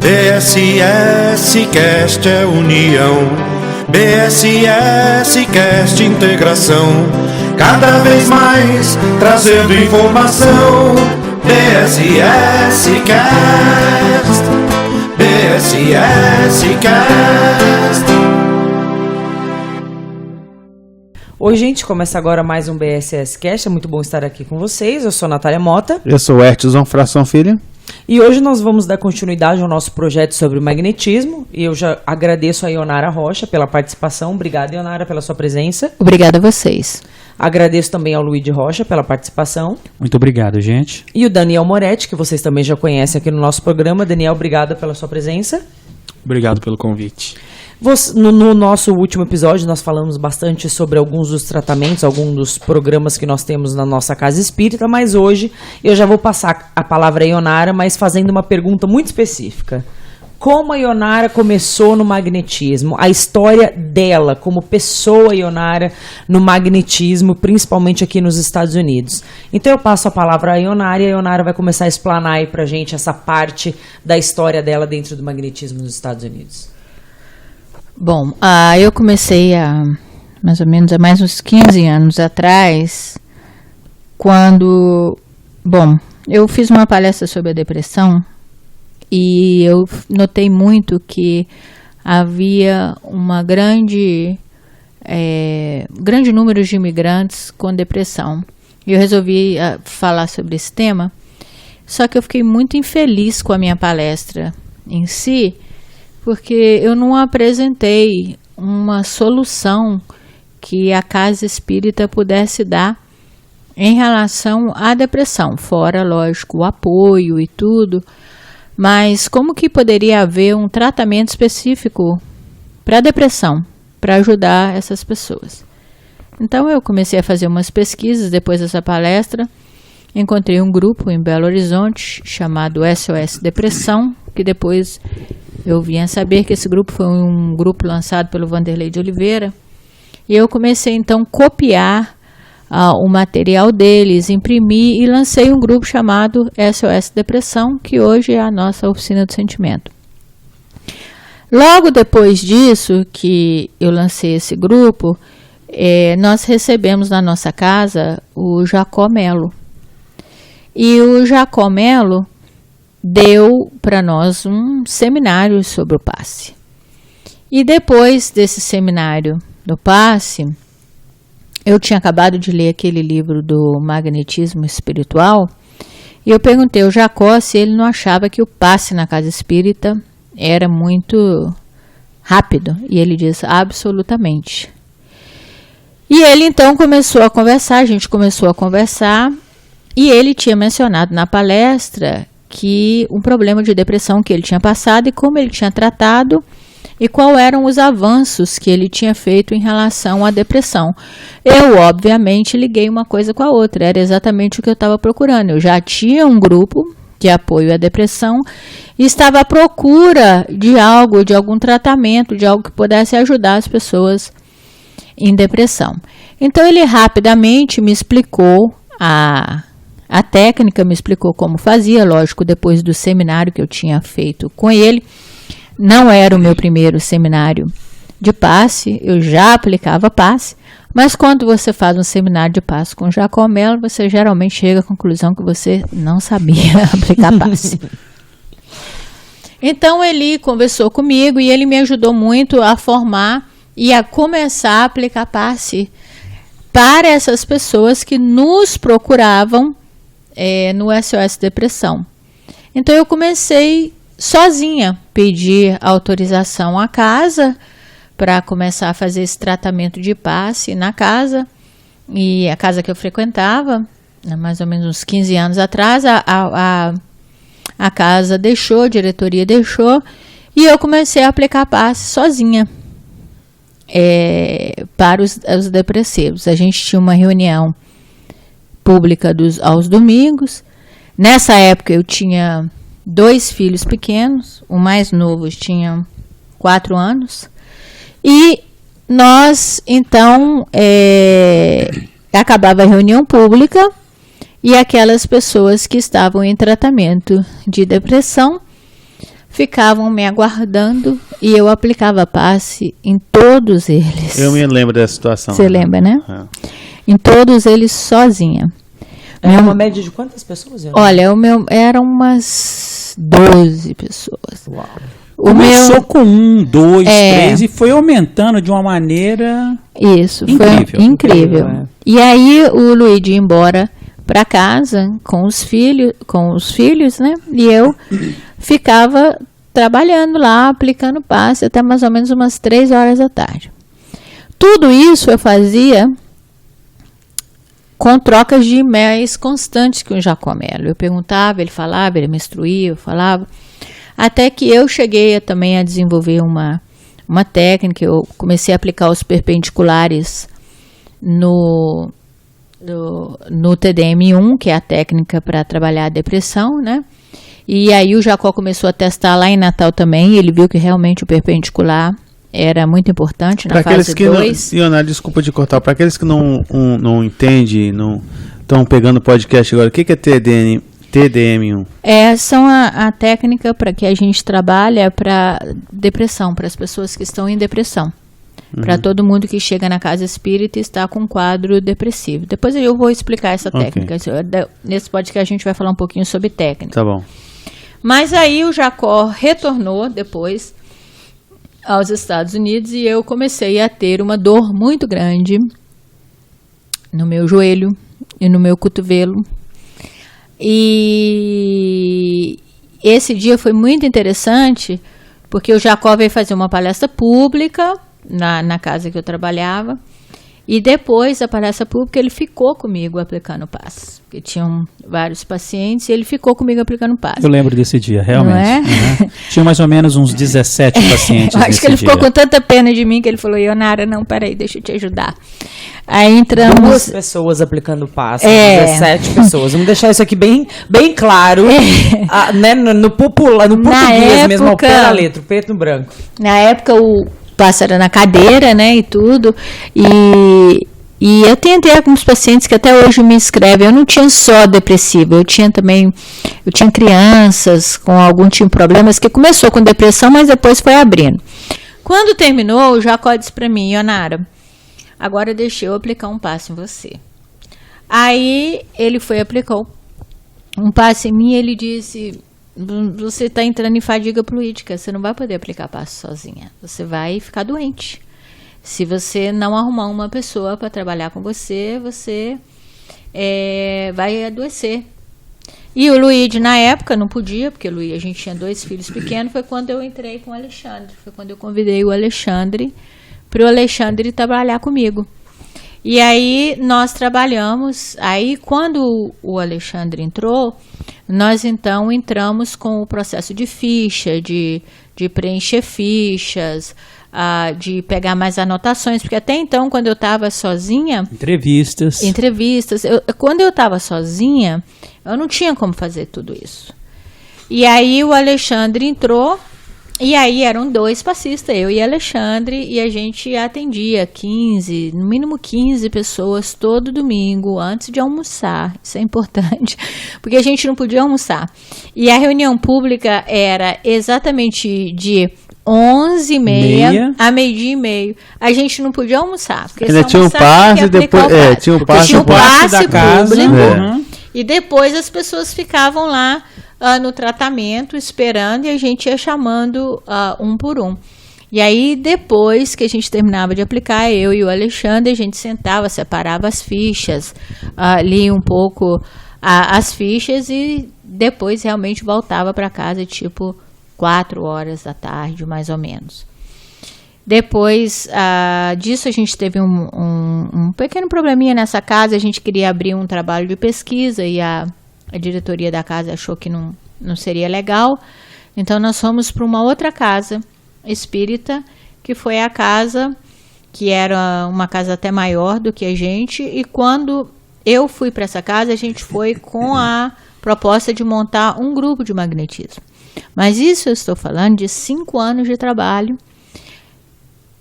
BSS Cast é união, BSS Cast integração, cada vez mais trazendo informação. BSS Cast, BSS Cast. Oi, gente, começa agora mais um BSS Cast. É muito bom estar aqui com vocês. Eu sou a Natália Mota. Eu sou o Ertson Fração Filho. E hoje nós vamos dar continuidade ao nosso projeto sobre o magnetismo. E eu já agradeço a Ionara Rocha pela participação. Obrigada, Ionara, pela sua presença. Obrigada a vocês. Agradeço também ao Luiz Rocha pela participação. Muito obrigado, gente. E o Daniel Moretti, que vocês também já conhecem aqui no nosso programa. Daniel, obrigada pela sua presença. Obrigado pelo convite. No nosso último episódio, nós falamos bastante sobre alguns dos tratamentos, alguns dos programas que nós temos na nossa casa espírita, mas hoje eu já vou passar a palavra a Ionara, mas fazendo uma pergunta muito específica. Como a Ionara começou no magnetismo? A história dela como pessoa, Ionara, no magnetismo, principalmente aqui nos Estados Unidos. Então eu passo a palavra a Ionara e a Ionara vai começar a explanar aí pra gente essa parte da história dela dentro do magnetismo nos Estados Unidos. Bom, eu comecei mais ou menos há mais uns 15 anos atrás, quando, eu fiz uma palestra sobre a depressão e eu notei muito que havia uma grande número de imigrantes com depressão. E eu resolvi falar sobre esse tema, só que eu fiquei muito infeliz com a minha palestra em si, porque eu não apresentei uma solução que a casa espírita pudesse dar em relação à depressão, fora, lógico, o apoio e tudo, mas como que poderia haver um tratamento específico para a depressão, para ajudar essas pessoas. Então eu comecei a fazer umas pesquisas depois dessa palestra, encontrei um grupo em Belo Horizonte chamado SOS Depressão, que depois eu vim a saber que esse grupo foi um grupo lançado pelo Vanderlei de Oliveira. E eu comecei então a copiar o material deles, imprimir e lancei um grupo chamado SOS Depressão, que hoje é a nossa oficina do sentimento. Logo depois disso que eu lancei esse grupo, nós recebemos na nossa casa o Jacó Melo. E o Jacó Melo deu para nós um seminário sobre o passe. E depois desse seminário do passe, eu tinha acabado de ler aquele livro do magnetismo espiritual, e eu perguntei ao Jacó se ele não achava que o passe na casa espírita era muito rápido, e ele disse absolutamente. E ele então começou a conversar, a gente começou a conversar, e ele tinha mencionado na palestra que um problema de depressão que ele tinha passado e como ele tinha tratado e quais eram os avanços que ele tinha feito em relação à depressão. Eu, obviamente, liguei uma coisa com a outra, era exatamente o que eu estava procurando. Eu já tinha um grupo de apoio à depressão e estava à procura de algo, de algum tratamento, de algo que pudesse ajudar as pessoas em depressão. Então, ele rapidamente me explicou a técnica, me explicou como fazia, lógico, depois do seminário que eu tinha feito com ele. Não era o meu primeiro seminário de passe, eu já aplicava passe, mas quando você faz um seminário de passe com Jacó Melo, você geralmente chega à conclusão que você não sabia aplicar passe. Então ele conversou comigo e ele me ajudou muito a formar e a começar a aplicar passe para essas pessoas que nos procuravam no SOS Depressão. Então eu comecei sozinha, pedir autorização à casa para começar a fazer esse tratamento de passe na casa, e a casa que eu frequentava, mais ou menos uns 15 anos atrás, a casa deixou, a diretoria deixou, e eu comecei a aplicar passe sozinha para os depressivos. A gente tinha uma reunião pública aos domingos. Nessa época eu tinha 2 filhos pequenos, o mais novo tinha 4 anos, e nós então acabava a reunião pública e aquelas pessoas que estavam em tratamento de depressão ficavam me aguardando e eu aplicava passe em todos eles. Eu me lembro dessa situação. Você lembra, né? Em todos eles sozinha. É uma média de quantas pessoas? Olha, eram umas 12 pessoas. Uau. Começou com 1, 2, 3 e foi aumentando de uma maneira... Isso, incrível. Foi incrível. E aí o Luigi ia embora para casa com os filhos, né? E eu ficava trabalhando lá, aplicando passe até mais ou menos umas 3 horas da tarde. Tudo isso eu fazia com trocas de e-mails constantes com o Jacó Melo. Eu perguntava, ele falava, ele me instruía, eu falava. Até que eu cheguei também a desenvolver uma técnica, eu comecei a aplicar os perpendiculares no TDM1, que é a técnica para trabalhar a depressão, né? E aí o Jacó começou a testar lá em Natal também, ele viu que realmente o perpendicular era muito importante na fase 2. Ionara, desculpa te cortar, para aqueles que não entendem, não estão pegando o podcast agora, o que é TDM1? São a técnica para que a gente trabalha para depressão, para as pessoas que estão em depressão. Para todo mundo que chega na casa espírita e está com um quadro depressivo. Depois eu vou explicar essa técnica. Nesse podcast a gente vai falar um pouquinho sobre técnica. Tá bom. Mas aí o Jacó retornou depois aos Estados Unidos e eu comecei a ter uma dor muito grande no meu joelho e no meu cotovelo. E esse dia foi muito interessante porque o Jacó veio fazer uma palestra pública na casa que eu trabalhava e depois da palestra pública ele ficou comigo aplicando passe, porque tinham vários pacientes e ele ficou comigo aplicando passe. Eu lembro desse dia, realmente. Não é? Uhum. Tinha mais ou menos uns 17 pacientes eu acho que ele ficou com tanta pena de mim que ele falou, Ionara, não, peraí, deixa eu te ajudar. Aí entramos... 2 pessoas aplicando passe, 17 pessoas. Vamos deixar isso aqui bem claro, né, no português mesmo, ao pé da letra, preto no branco. Na época o passe era na cadeira, né, e tudo, e eu tentei com alguns pacientes que até hoje me escrevem. Eu não tinha só depressivo, eu tinha crianças com algum tipo de problemas que começou com depressão, mas depois foi abrindo. Quando terminou, o Jacó disse para mim, Ionara, agora deixa eu aplicar um passe em você. Aí ele foi aplicar um passe em mim e ele disse, você está entrando em fadiga fluídica, você não vai poder aplicar passe sozinha, você vai ficar doente. Se você não arrumar uma pessoa para trabalhar com você, você vai adoecer. E o Luigi, na época, não podia, porque a gente tinha 2 filhos pequenos, foi quando eu entrei com o Alexandre. Foi quando eu convidei o Alexandre para o Alexandre trabalhar comigo. E aí nós trabalhamos, aí quando o Alexandre entrou, nós então entramos com o processo de ficha, de preencher fichas, de pegar mais anotações, porque até então, quando eu estava sozinha... Entrevistas. Quando eu estava sozinha, eu não tinha como fazer tudo isso. E aí o Alexandre entrou, e aí eram 2 passistas, eu e Alexandre, e a gente atendia 15, no mínimo 15 pessoas todo domingo, antes de almoçar. Isso é importante, porque a gente não podia almoçar. E a reunião pública era exatamente de 11h30 a 12h30. A gente não podia almoçar. Porque ainda tinha um passe, depois tinha um passe da casa, público, e depois as pessoas ficavam lá no tratamento, esperando, e a gente ia chamando um por um. E aí, depois que a gente terminava de aplicar, eu e o Alexandre, a gente sentava, separava as fichas, lia um pouco as fichas e depois realmente voltava para casa, tipo 4 horas da tarde, mais ou menos. Depois disso, a gente teve um pequeno probleminha nessa casa. A gente queria abrir um trabalho de pesquisa e a diretoria da casa achou que não seria legal. Então, nós fomos para uma outra casa espírita, que foi a casa, que era uma casa até maior do que a gente. E quando eu fui para essa casa, a gente foi com a proposta de montar um grupo de magnetismo. Mas isso eu estou falando de 5 anos de trabalho.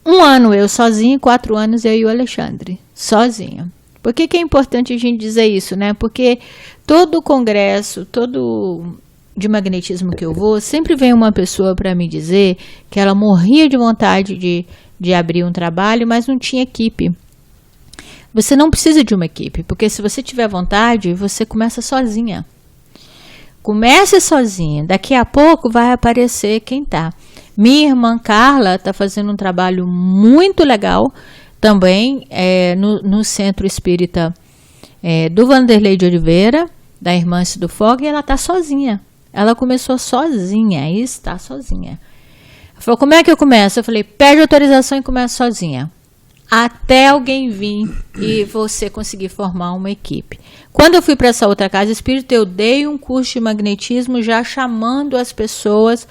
1 ano eu sozinha, 4 anos eu e o Alexandre, sozinha. Por que é importante a gente dizer isso, né? Porque todo congresso, todo de magnetismo que eu vou, sempre vem uma pessoa para me dizer que ela morria de vontade de abrir um trabalho, mas não tinha equipe. Você não precisa de uma equipe, porque se você tiver vontade, você começa sozinha. Comece sozinha, daqui a pouco vai aparecer quem tá. Minha irmã Carla está fazendo um trabalho muito legal também no Centro Espírita do Vanderlei de Oliveira, da Irmã do Fogo, e ela está sozinha. Ela começou sozinha e está sozinha. Ela falou, como é que eu começo? Eu falei, pede autorização e começa sozinha. Até alguém vir e você conseguir formar uma equipe. Quando eu fui para essa outra casa espírita, eu dei um curso de magnetismo já chamando as pessoas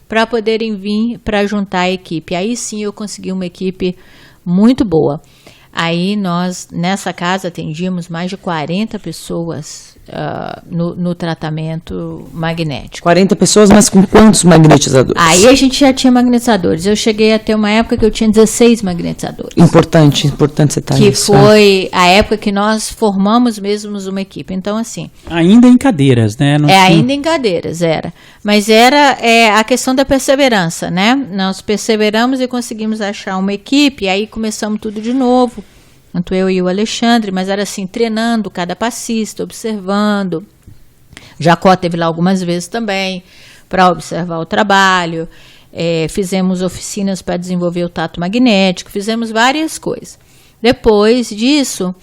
para poderem vir para juntar a equipe. Aí sim eu consegui uma equipe muito boa. Aí nós, nessa casa, atendíamos mais de 40 pessoas no tratamento magnético. 40 pessoas, mas com quantos magnetizadores? Aí a gente já tinha magnetizadores. Eu cheguei a ter uma época que eu tinha 16 magnetizadores. Importante você estar nisso. Que foi a época que nós formamos mesmo uma equipe. Então, assim... Ainda em cadeiras, né? Ainda em cadeiras, era. Mas era a questão da perseverança, né? Nós perseveramos e conseguimos achar uma equipe, e aí começamos tudo de novo. Tanto eu e o Alexandre, mas era assim, treinando cada passista, observando. Jacó teve lá algumas vezes também, para observar o trabalho. Fizemos oficinas para desenvolver o tato magnético, fizemos várias coisas. Depois disso,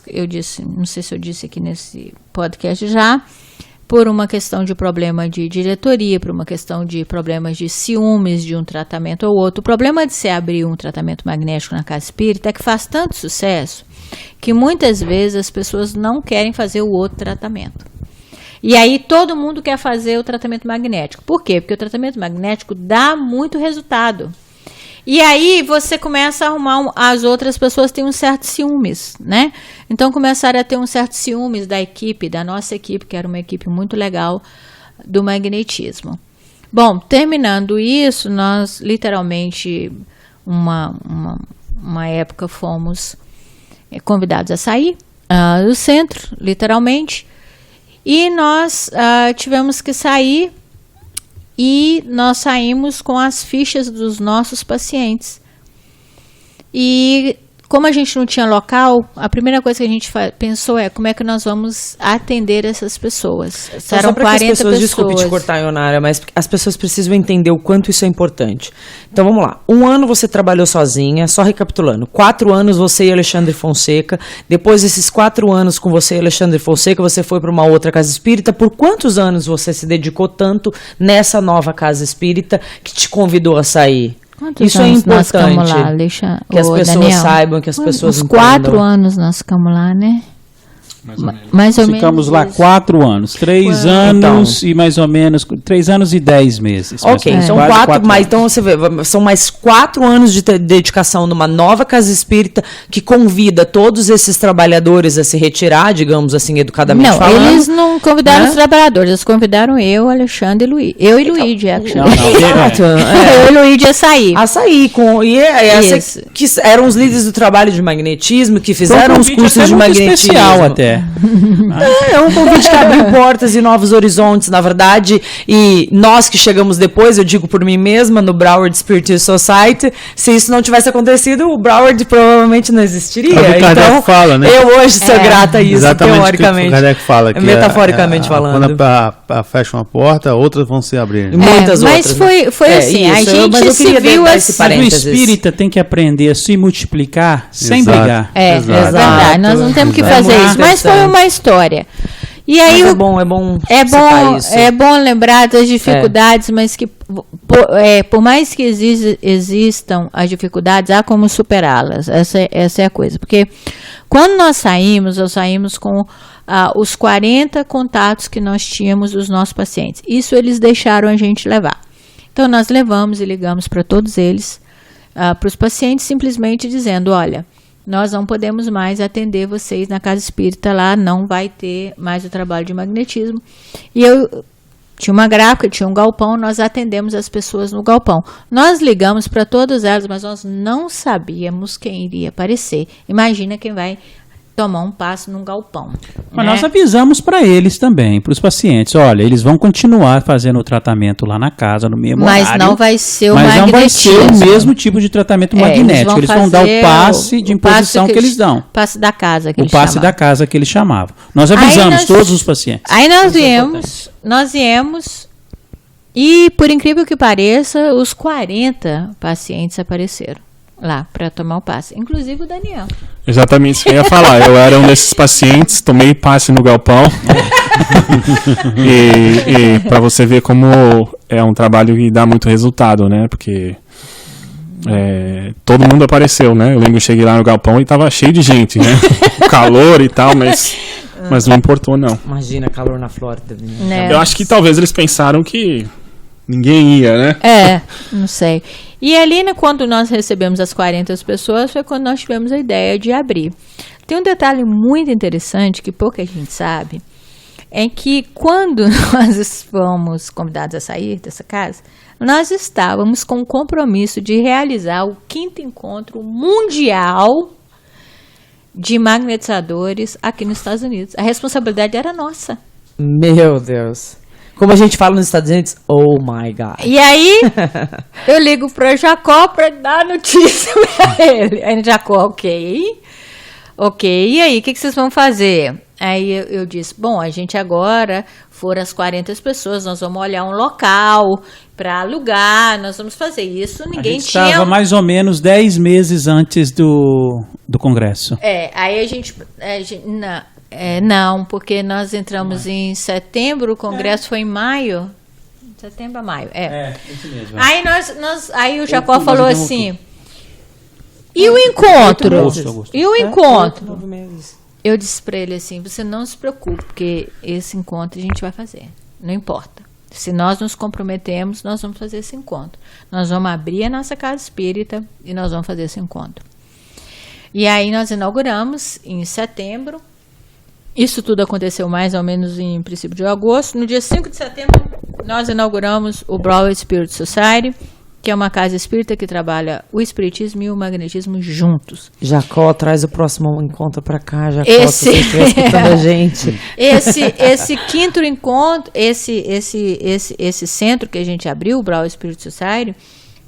eu disse, não sei se eu disse aqui nesse podcast já, por uma questão de problema de diretoria, por uma questão de problemas de ciúmes de um tratamento ou outro. O problema de se abrir um tratamento magnético na casa espírita é que faz tanto sucesso que muitas vezes as pessoas não querem fazer o outro tratamento. E aí todo mundo quer fazer o tratamento magnético. Por quê? Porque o tratamento magnético dá muito resultado. E aí você começa a arrumar, as outras pessoas têm um certo ciúmes, né? Então começaram a ter um certo ciúmes da equipe, da nossa equipe, que era uma equipe muito legal do magnetismo. Bom, terminando isso, nós literalmente, uma época fomos convidados a sair do centro, literalmente, e nós tivemos que sair. E nós saímos com as fichas dos nossos pacientes. E como a gente não tinha local, a primeira coisa que a gente pensou como é que nós vamos atender essas pessoas. Então, eram 40 pessoas. Desculpe te cortar, Ionara, mas as pessoas precisam entender o quanto isso é importante. Então vamos lá. 1 ano você trabalhou sozinha, só recapitulando. 4 anos você e Alexandre Fonseca. Depois desses 4 anos com você e Alexandre Fonseca, você foi para uma outra casa espírita. Por quantos anos você se dedicou tanto nessa nova casa espírita que te convidou a sair? Quantos isso é anos importante, nós ficamos lá, Alexa, que as pessoas Daniel, saibam, que as pessoas entendam. entendam. 4 anos nós ficamos lá, né? Mais ou menos. Ficamos lá 4 anos. 3 anos e mais ou menos... 3 anos e 10 meses. Ok, são 4, mas então você vê, são mais 4 anos de dedicação numa nova casa espírita que convida todos esses trabalhadores a se retirar, digamos assim, educadamente falando. Não, eles não convidaram os trabalhadores, eles convidaram eu, Alexandre e Luiz. Eu e Luíde, Exato. Eu e Luíde a sair. A sair, que eram os líderes do trabalho de magnetismo, que fizeram os cursos de magnetismo. Especial até. É um convite que abriu portas e novos horizontes, na verdade, e nós que chegamos depois, eu digo por mim mesma, no Broward Spiritual Society, se isso não tivesse acontecido, o Broward provavelmente não existiria. Então, fala, né? eu hoje sou grata a isso, exatamente teoricamente. O Kardec fala que metaforicamente falando. Quando fecha uma porta, outras vão se abrir. Muitas mas outras. Foi assim, isso, a gente se viu assim. O espírita tem que aprender a se multiplicar sem Exato. brigar. É verdade, nós não temos que fazer isso, mas foi uma história. E aí é bom isso. É bom lembrar das dificuldades, mas que por mais que existam as dificuldades, há como superá-las. Essa é a coisa. Porque quando nós saímos com os 40 contatos que nós tínhamos dos nossos pacientes. Isso eles deixaram a gente levar. Então nós levamos e ligamos para todos eles, para os pacientes, simplesmente dizendo, olha, nós não podemos mais atender vocês na casa espírita, lá não vai ter mais o trabalho de magnetismo. E eu tinha uma gráfica, tinha um galpão, nós atendemos as pessoas no galpão. Nós ligamos para todas elas, mas nós não sabíamos quem iria aparecer. Imagina quem vai tomar um passe num galpão. Mas né? nós avisamos para eles também, para os pacientes, olha, eles vão continuar fazendo o tratamento lá na casa, no mesmo horário. Mas não vai ser o Mas não vai ser magnetismo. o mesmo tipo de tratamento magnético. Eles vão dar o passe de imposição que eles dão. O passe da casa que O eles passe chamavam. da casa que eles chamavam. Nós avisamos todos os pacientes. Aí nós viemos e, por incrível que pareça, os 40 pacientes apareceram lá para tomar o passe, inclusive o Daniel. Exatamente isso que eu ia falar. Eu era um desses pacientes, tomei passe no galpão. e para você ver como é um trabalho que dá muito resultado, né? Porque todo mundo apareceu, né? Eu lembro que eu cheguei lá no galpão e tava cheio de gente, né? Calor e tal, mas não importou, não. Imagina calor na Flórida. Né? Eu acho que talvez eles pensaram que ninguém ia, né? Não sei. E ali, né, quando nós recebemos as 40 pessoas, foi quando nós tivemos a ideia de abrir. Tem um detalhe muito interessante que pouca gente sabe, é que quando nós fomos convidados a sair dessa casa, nós estávamos com o compromisso de realizar o 5º encontro mundial de magnetizadores aqui nos Estados Unidos. A responsabilidade era nossa. Meu Deus. Como a gente fala nos Estados Unidos, oh my God. E aí, eu ligo para o Jacó para dar notícia para ele. Aí o Jacó, ok, e aí, o que vocês vão fazer? Aí eu disse, bom, a gente agora foram as 40 pessoas, nós vamos olhar um local para alugar, nós vamos fazer isso, ninguém a gente estava mais ou menos 10 meses antes do congresso. Aí a gente não, porque nós entramos em setembro, o congresso foi em maio. Setembro a maio, isso mesmo. Aí o Jacó falou assim, e o encontro? Agosto. E o encontro? Eu disse para ele assim, você não se preocupe, porque esse encontro a gente vai fazer, não importa. Se nós nos comprometemos, nós vamos fazer esse encontro. Nós vamos abrir a nossa casa espírita e nós vamos fazer esse encontro. E aí nós inauguramos em setembro. Isso tudo aconteceu mais ou menos em princípio de agosto. No dia 5 de setembro, nós inauguramos o Broadway Spirit Society, que é uma casa espírita que trabalha o espiritismo e o magnetismo juntos. Jacó, traz o próximo encontro para cá, Jacó, se você estiver escutando a gente. Esse 5º encontro, esse centro que a gente abriu, o Broadway Spirit Society,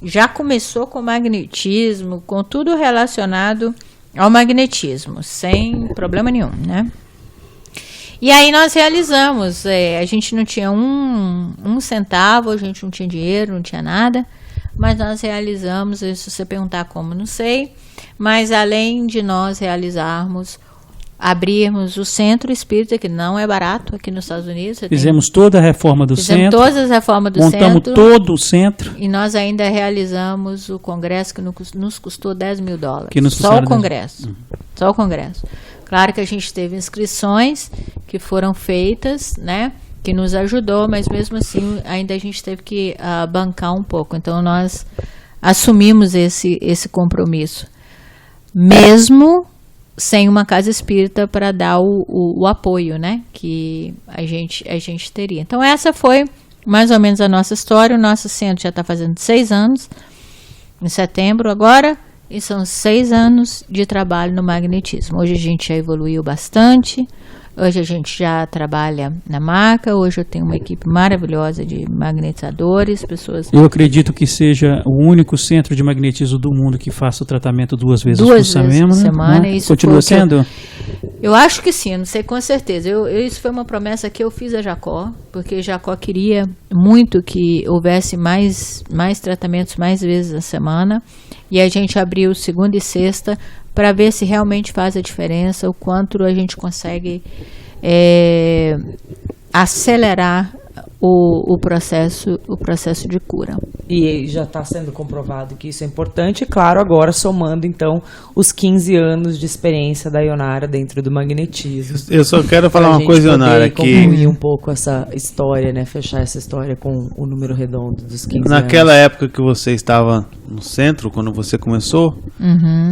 já começou com magnetismo, com tudo relacionado ao magnetismo, sem problema nenhum, né? E aí nós realizamos, a gente não tinha um centavo, a gente não tinha dinheiro, não tinha nada, mas nós realizamos, se você perguntar como, não sei, mas além de nós abrirmos o centro espírita, que não é barato aqui nos Estados Unidos. Fizemos toda a reforma do centro. Fizemos todas as reformas do centro. Montamos todo o centro. E nós ainda realizamos o congresso que nos custou $10 mil. Só o congresso. Só o congresso. Claro que a gente teve inscrições que foram feitas, né? Que nos ajudou, mas mesmo assim ainda a gente teve que bancar um pouco. Então nós assumimos esse compromisso. Mesmo sem uma casa espírita para dar o apoio, né, que a gente teria. Então essa foi mais ou menos a nossa história. O nosso centro já está fazendo 6 anos, em setembro agora, e são 6 anos de trabalho no magnetismo. Hoje a gente já evoluiu bastante, hoje a gente já trabalha na marca, hoje eu tenho uma equipe maravilhosa de magnetizadores, pessoas... Eu acredito que seja o único centro de magnetismo do mundo que faça o tratamento 2 vezes por semana. Isso continua sendo? Eu acho que sim, eu não sei com certeza. Isso foi uma promessa que eu fiz a Jacó, porque Jacó queria muito que houvesse mais tratamentos mais vezes na semana, e a gente abriu segunda e sexta para ver se realmente faz a diferença, o quanto a gente consegue acelerar o processo de cura. E já está sendo comprovado que isso é importante, e claro, agora somando então os 15 anos de experiência da Ionara dentro do magnetismo. Eu só quero falar uma coisa, Ionara, que concluir um pouco essa história, né, fechar essa história com o número redondo dos 15 anos. Naquela época que você estava no centro, quando você começou,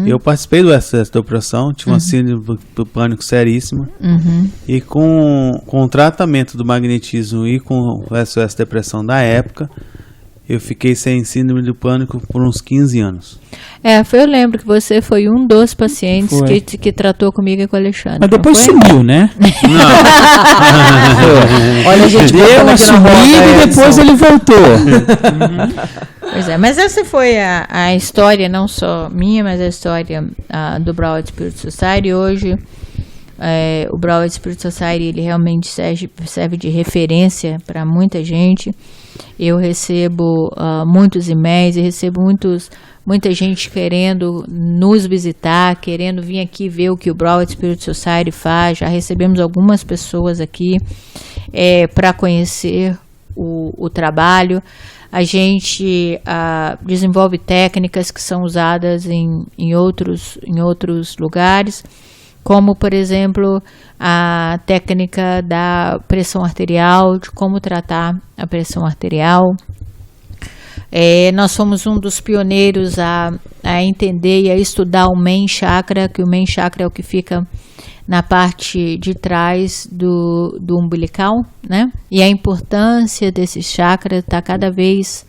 eu participei do SOS Depressão, tive uma síndrome do pânico seríssima, e com o tratamento do magnetismo e com o SOS Depressão da época, eu fiquei sem síndrome do pânico por uns 15 anos. Eu lembro que você foi um dos pacientes que tratou comigo e com o Alexandre. Mas depois sumiu, né? Não. Olha, gente, Deu uma sumida e depois ele voltou. Pois é, mas essa foi a história, não só minha, mas a história do Broward Spirit Society. Hoje, o Broward Spirit Society, ele realmente serve de referência para muita gente. Eu recebo muitos e-mails e recebo muita gente querendo nos visitar, querendo vir aqui ver o que o Broward Spirit Society faz. Já recebemos algumas pessoas aqui para conhecer o trabalho. A gente desenvolve técnicas que são usadas em outros lugares, como, por exemplo, a técnica da pressão arterial, de como tratar a pressão arterial. Nós somos um dos pioneiros a entender e a estudar o main chakra, que o main chakra é o que fica na parte de trás do umbilical, né? E a importância desse chakra está cada vez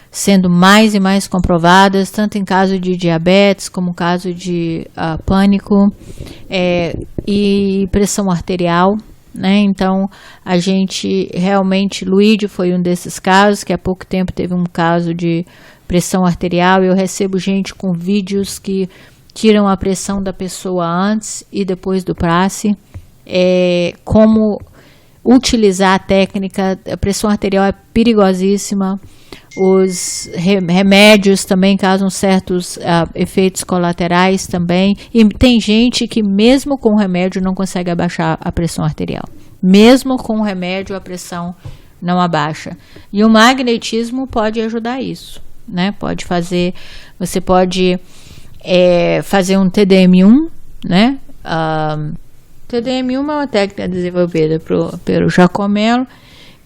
sendo mais e mais comprovadas, tanto em caso de diabetes, como caso de pânico e pressão arterial, né? Então, a gente realmente, Luíde foi um desses casos, que há pouco tempo teve um caso de pressão arterial. Eu recebo gente com vídeos que tiram a pressão da pessoa antes e depois do praxe, como utilizar a técnica. A pressão arterial é perigosíssima. Os remédios também causam certos efeitos colaterais também. E tem gente que mesmo com o remédio não consegue abaixar a pressão arterial. Mesmo com o remédio a pressão não abaixa. E o magnetismo pode ajudar isso, né? Você pode fazer um TDM1, né? TDM1 é uma técnica desenvolvida pelo Giacomello,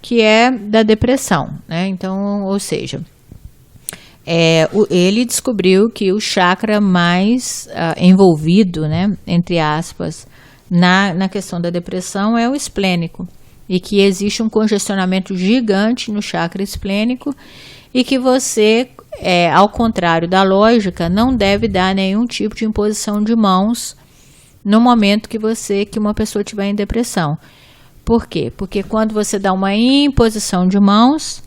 que é da depressão, né? Então, ou seja, ele descobriu que o chakra mais envolvido, né, entre aspas, na questão da depressão é o esplênico, e que existe um congestionamento gigante no chakra esplênico, e que você, ao contrário da lógica, não deve dar nenhum tipo de imposição de mãos no momento que uma pessoa estiver em depressão. Por quê? Porque quando você dá uma imposição de mãos,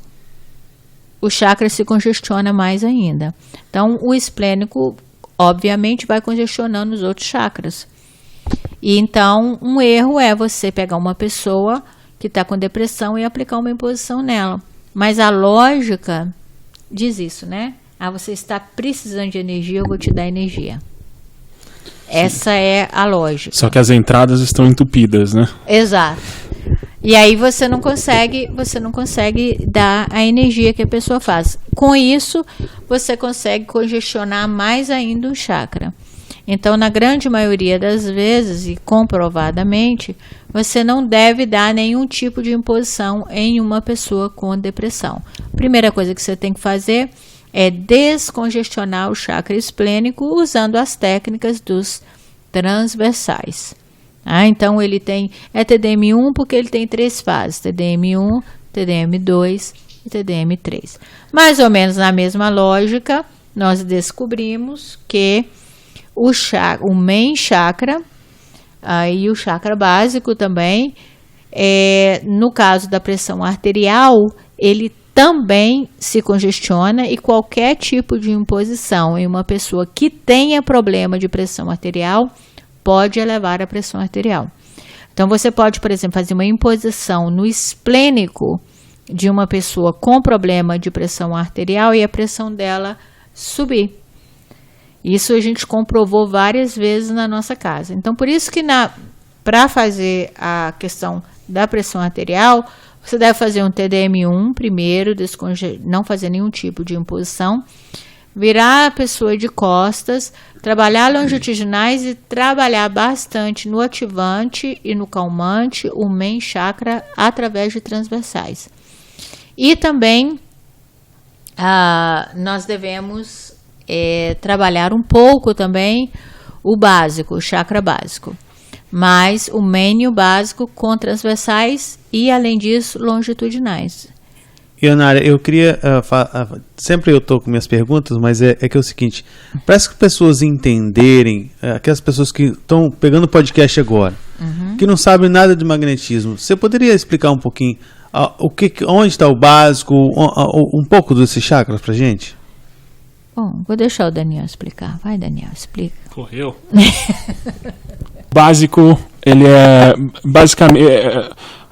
o chakra se congestiona mais ainda. Então, o esplênico, obviamente, vai congestionando os outros chakras. E então, um erro é você pegar uma pessoa que está com depressão e aplicar uma imposição nela. Mas a lógica diz isso, né? Você está precisando de energia, eu vou te dar energia. Essa é a lógica. Só que as entradas estão entupidas, né? Exato. E aí você não consegue dar a energia que a pessoa faz. Com isso, você consegue congestionar mais ainda o chakra. Então, na grande maioria das vezes, e comprovadamente, você não deve dar nenhum tipo de imposição em uma pessoa com depressão. A primeira coisa que você tem que fazer é descongestionar o chakra esplênico usando as técnicas dos transversais. Então, ele tem TDM1 porque ele tem 3 fases, TDM1, TDM2 e TDM3. Mais ou menos na mesma lógica, nós descobrimos que o main chakra e o chakra básico também, no caso da pressão arterial, ele também se congestiona, e qualquer tipo de imposição em uma pessoa que tenha problema de pressão arterial pode elevar a pressão arterial. Então, você pode, por exemplo, fazer uma imposição no esplênico de uma pessoa com problema de pressão arterial e a pressão dela subir. Isso a gente comprovou várias vezes na nossa casa. Então, por isso que para fazer a questão da pressão arterial, você deve fazer um TDM1 primeiro, não fazer nenhum tipo de imposição, virar a pessoa de costas, trabalhar longitudinais e trabalhar bastante no ativante e no calmante, o main chakra, através de transversais. E também nós devemos trabalhar um pouco também o básico, o chakra básico. Mas o main e o básico com transversais e, além disso, longitudinais. Ionara, eu queria. Sempre eu tô com minhas perguntas, mas é que é o seguinte: parece que pessoas entenderem, aquelas pessoas que estão pegando o podcast agora, que não sabem nada de magnetismo, você poderia explicar um pouquinho onde está o básico, um pouco desses chakras pra gente? Bom, vou deixar o Daniel explicar. Vai, Daniel, explica. Correu. Básico, ele é basicamente.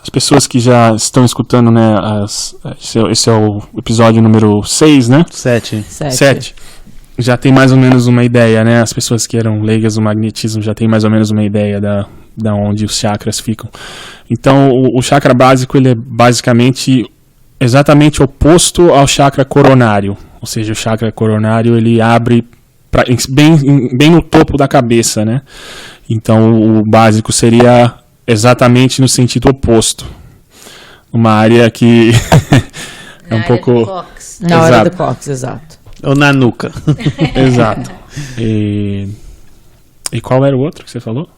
As pessoas que já estão escutando, né? Esse é o episódio número 6, né? 7. 7. Já tem mais ou menos uma ideia, né? As pessoas que eram leigas no magnetismo já tem mais ou menos uma ideia da onde os chakras ficam. Então, o chakra básico, ele é basicamente exatamente oposto ao chakra coronário. Ou seja, o chakra coronário, ele abre bem no topo da cabeça, né? Então, o básico seria exatamente no sentido oposto. Uma área que é um pouco... Na hora do cóccix, exato. Ou na nuca. Exato. E qual era o outro que você falou?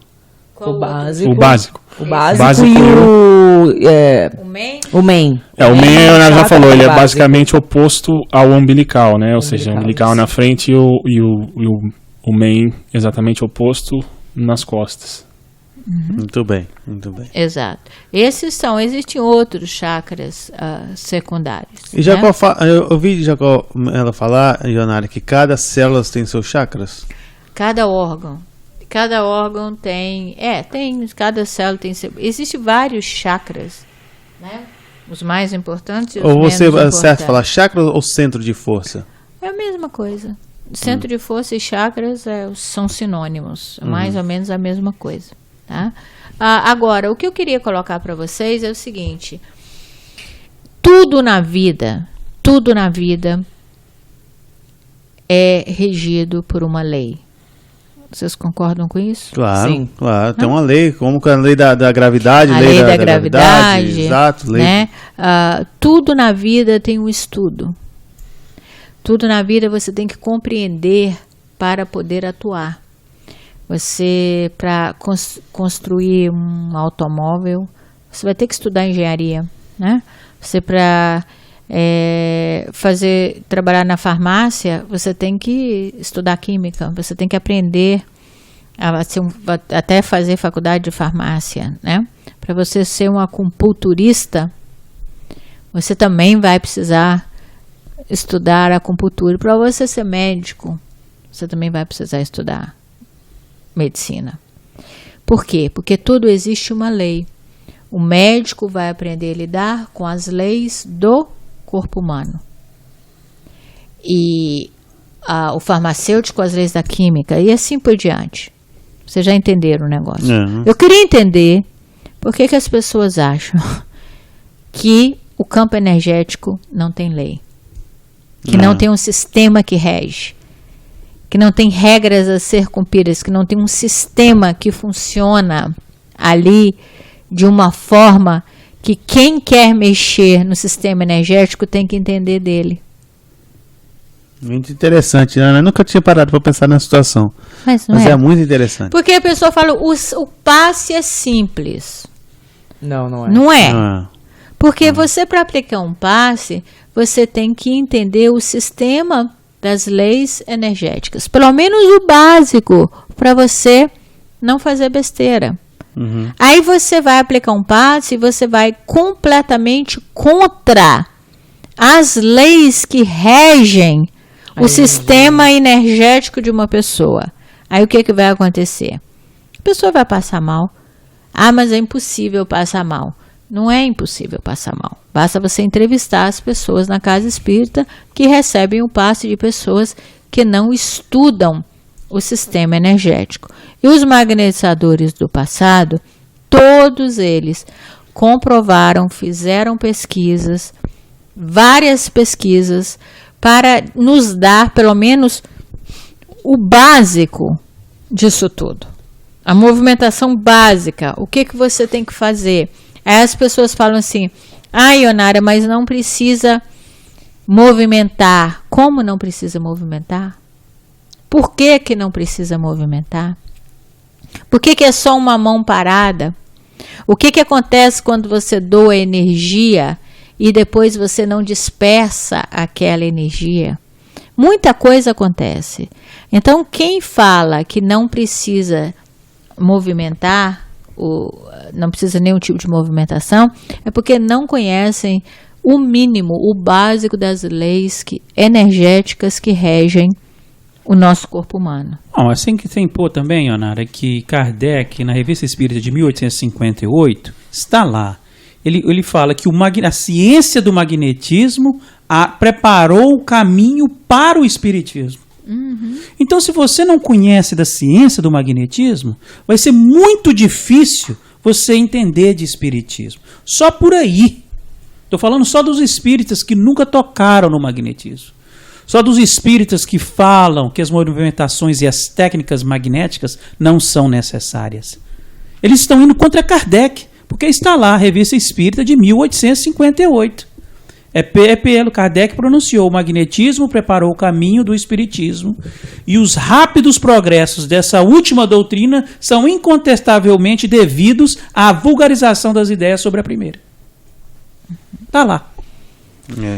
O básico. O básico. O básico Básico e O main? o main. O main, ela já falou, ele é básico. basicamente oposto ao umbilical, né? Ou seja, o umbilical na frente e o main exatamente oposto nas costas. Muito bem, muito bem. Exato. Existem outros chakras secundários. E eu ouvi Jacó ela falar, Ionara, que cada célula tem seus chakras? Cada órgão tem, cada célula tem seu... Existem vários chakras, né? Os mais importantes e os Ou menos você importantes. certo falar chakra ou centro de força? É a mesma coisa. Centro de força e chakras são sinônimos, mais ou menos a mesma coisa, tá? Agora, o que eu queria colocar para vocês é o seguinte: tudo na vida é regido por uma lei. Vocês concordam com isso? Claro, Sim. claro. Tem uma lei, como que a lei da gravidade, A lei da gravidade, exato, lei. né? Tudo na vida tem um estudo. Tudo na vida você tem que compreender para poder atuar. Você, para construir um automóvel, você vai ter que estudar engenharia, né? Você, para trabalhar na farmácia, você tem que estudar química, você tem que aprender até fazer faculdade de farmácia, né? Para você ser um acupunturista, você também vai precisar estudar acupuntura. Para você ser médico, você também vai precisar estudar medicina. Por quê? Porque tudo existe uma lei. O médico vai aprender a lidar com as leis do corpo humano. E o farmacêutico, as leis da química, e assim por diante. Vocês já entenderam o negócio. Eu queria entender por que as pessoas acham que o campo energético não tem lei. Que não tem um sistema que rege. Que não tem regras a ser cumpridas. Que não tem um sistema que funciona ali de uma forma que quem quer mexer no sistema energético tem que entender dele. Muito interessante, Ana. Eu nunca tinha parado para pensar nessa situação. Mas é muito interessante. Porque a pessoa fala, o passe é simples. Não é. Não é. Ah, Porque você, para aplicar um passe, você tem que entender o sistema das leis energéticas. Pelo menos o básico, para você não fazer besteira. Aí você vai aplicar um passe e você vai completamente contra as leis que regem o sistema energético de uma pessoa. Aí o que vai acontecer? A pessoa vai passar mal. Ah, mas é impossível passar mal. Não é impossível passar mal. Basta você entrevistar as pessoas na casa espírita que recebem o passe de pessoas que não estudam o sistema energético. E os magnetizadores do passado, todos eles comprovaram, fizeram pesquisas, várias pesquisas, para nos dar pelo menos o básico disso tudo. A movimentação básica, o que você tem que fazer? Aí as pessoas falam assim, Ionara, mas não precisa movimentar. Como não precisa movimentar? Por que não precisa movimentar? Por que é só uma mão parada? O que acontece quando você doa energia e depois você não dispersa aquela energia, muita coisa acontece. Então, quem fala que não precisa movimentar, não precisa nenhum tipo de movimentação, é porque não conhecem o mínimo, o básico das leis energéticas que regem o nosso corpo humano. Bom, assim que tem pôr também, Ionara, que Kardec, na Revista Espírita de 1858, está lá. Ele fala que a ciência do magnetismo preparou o caminho para o espiritismo. Uhum. Então, se você não conhece da ciência do magnetismo, vai ser muito difícil você entender de espiritismo. Só por aí. Estou falando só dos espíritas que nunca tocaram no magnetismo. Só dos espíritas que falam que as movimentações e as técnicas magnéticas não são necessárias. Eles estão indo contra Kardec, porque está lá a Revista Espírita de 1858. Kardec pronunciou: o magnetismo preparou o caminho do espiritismo, e os rápidos progressos dessa última doutrina são incontestavelmente devidos à vulgarização das ideias sobre a primeira. Está lá.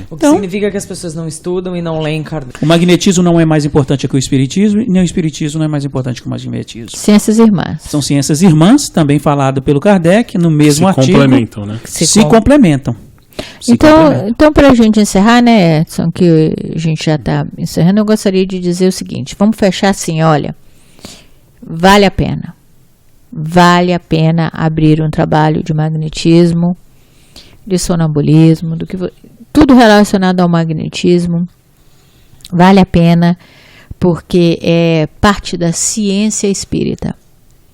O que significa que as pessoas não estudam e não leem Kardec. O magnetismo não é mais importante que o espiritismo, e nem o espiritismo não é mais importante que o magnetismo. Ciências irmãs. São ciências irmãs, também falado pelo Kardec, no mesmo artigo. Se complementam, né? Se complementam. Então, para a gente encerrar, né, Edson, que a gente já está encerrando, eu gostaria de dizer o seguinte: vamos fechar assim, olha, vale a pena abrir um trabalho de magnetismo, de sonambulismo, tudo relacionado ao magnetismo, vale a pena, porque é parte da ciência espírita,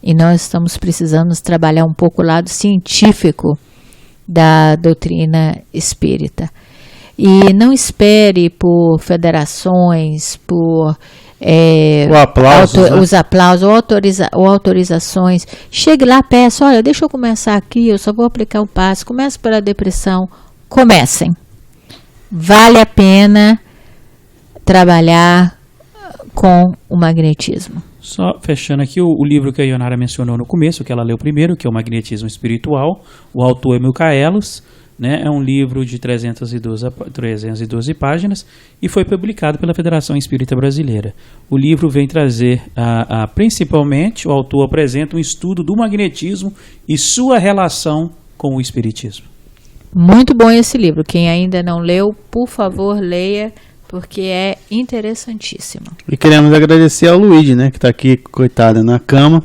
e nós estamos precisando trabalhar um pouco o lado científico da doutrina espírita. E não espere por federações, por os aplausos ou autorizações. Chegue lá, peça: olha, deixa eu começar aqui, eu só vou aplicar o passe. Comece pela depressão. Comecem. Vale a pena trabalhar com o magnetismo. Só fechando aqui o livro que a Ionara mencionou no começo, que ela leu primeiro, que é o Magnetismo Espiritual. O autor é Micaelos, né? É um livro de 312 páginas e foi publicado pela Federação Espírita Brasileira. O livro vem trazer, principalmente, o autor apresenta um estudo do magnetismo e sua relação com o espiritismo. Muito bom esse livro. Quem ainda não leu, por favor, leia, porque é interessantíssimo. E queremos agradecer ao Luigi, né, que está aqui, coitada, na cama,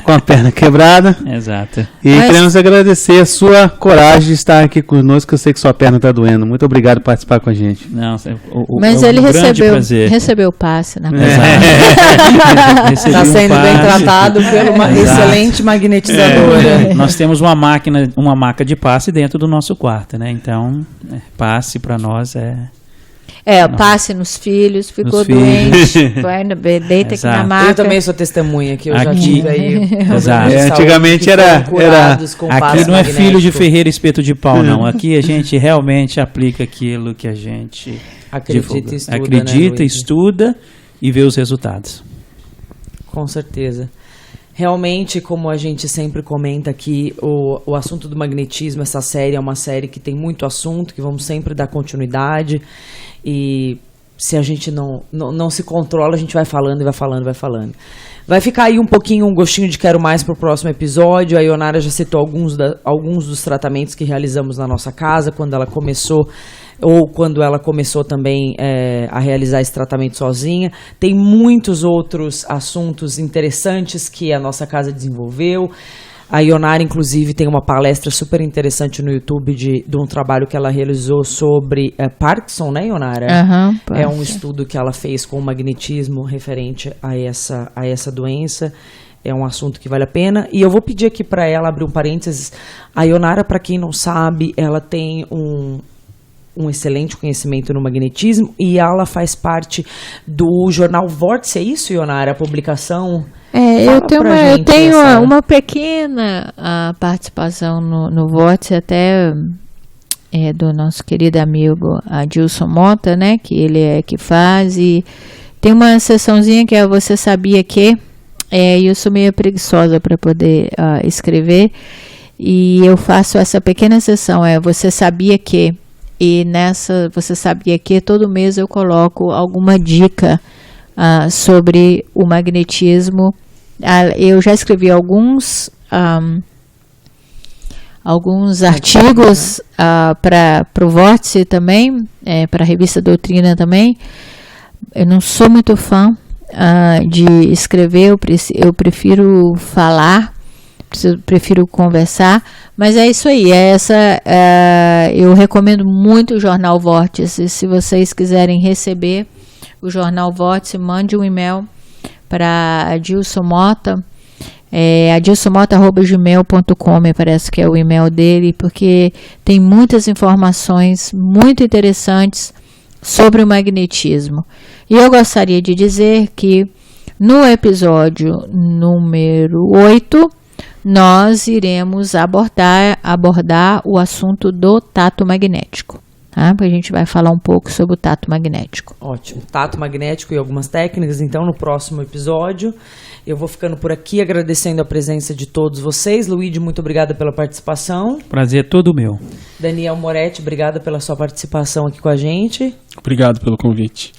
com a perna quebrada. Exato. E queremos agradecer a sua coragem de estar aqui conosco, que eu sei que sua perna está doendo. Muito obrigado por participar com a gente. Não, mas ele recebeu o passe na Está sendo bem tratado por uma excelente magnetizadora. Nós temos uma maca de passe dentro do nosso quarto, né? Então, passe para nós passe nos filhos, ficou doente, vai deita aqui na maca. Eu também sou testemunha, que eu já tive aí. Exato. Antigamente era aqui não é filho de ferreiro espeto de pau, não. Aqui a gente realmente aplica aquilo que a gente acredita, estuda e vê os resultados. Com certeza. Realmente, como a gente sempre comenta aqui, o assunto do magnetismo, essa série é uma série que tem muito assunto, que vamos sempre dar continuidade. E se a gente não se controla, a gente vai falando e vai falando, vai falando. Vai ficar aí um gostinho de quero mais para o próximo episódio. A Ionara já citou alguns dos tratamentos que realizamos na nossa casa, quando ela começou, ou quando ela começou também a realizar esse tratamento sozinha. Tem muitos outros assuntos interessantes que a nossa casa desenvolveu. A Ionara, inclusive, tem uma palestra super interessante no YouTube de um trabalho que ela realizou sobre Parkinson, né, Ionara? É um estudo que ela fez com o magnetismo referente a essa doença. É um assunto que vale a pena. E eu vou pedir aqui para ela abrir um parênteses. A Ionara, para quem não sabe, ela tem um excelente conhecimento no magnetismo e ela faz parte do jornal Vórtice, é isso, Ionara? A publicação... eu tenho uma pequena participação no Vórtice, até do nosso querido amigo Adilson Mota, né, que ele que faz, e tem uma sessãozinha que é Você Sabia Que, e eu sou meio preguiçosa para poder escrever, E eu faço essa pequena sessão, você sabia que, e nessa você sabia que, todo mês eu coloco alguma dica sobre o magnetismo. Eu já escrevi alguns artigos para o Vórtice também, para a revista Doutrina também. Eu não sou muito fã de escrever, eu prefiro falar, prefiro conversar, mas é isso aí, eu recomendo muito o Jornal Vórtice. Se vocês quiserem receber o Jornal Vórtice, mande um e-mail para Adilson Mota, adilsonmota@gmail.com, me parece que é o e-mail dele, porque tem muitas informações muito interessantes sobre o magnetismo. E eu gostaria de dizer que no episódio número 8, nós iremos abordar o assunto do tato magnético. Tá? A gente vai falar um pouco sobre o tato magnético. Ótimo. Tato magnético e algumas técnicas, então, no próximo episódio. Eu vou ficando por aqui, agradecendo a presença de todos vocês. Luíde, muito obrigada pela participação. Prazer todo meu. Daniel Moretti, obrigada pela sua participação aqui com a gente. Obrigado pelo convite.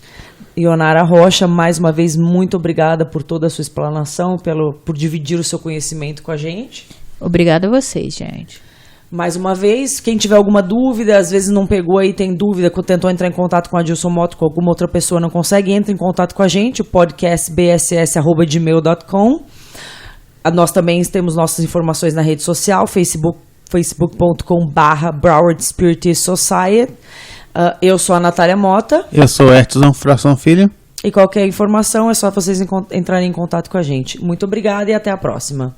Ionara Rocha, mais uma vez, muito obrigada por toda a sua explanação, por dividir o seu conhecimento com a gente. Obrigada a vocês, gente. Mais uma vez, quem tiver alguma dúvida, às vezes não pegou aí, tem dúvida, tentou entrar em contato com a Adilson Mota, com alguma outra pessoa não consegue, entra em contato com a gente, o podcast bss@gmail.com. Nós também temos nossas informações na rede social, facebook.com/Broward Spirit Society. Eu sou a Natália Mota. Eu sou Hertzson Fração Filho. E qualquer informação é só vocês entrarem em contato com a gente. Muito obrigada e até a próxima.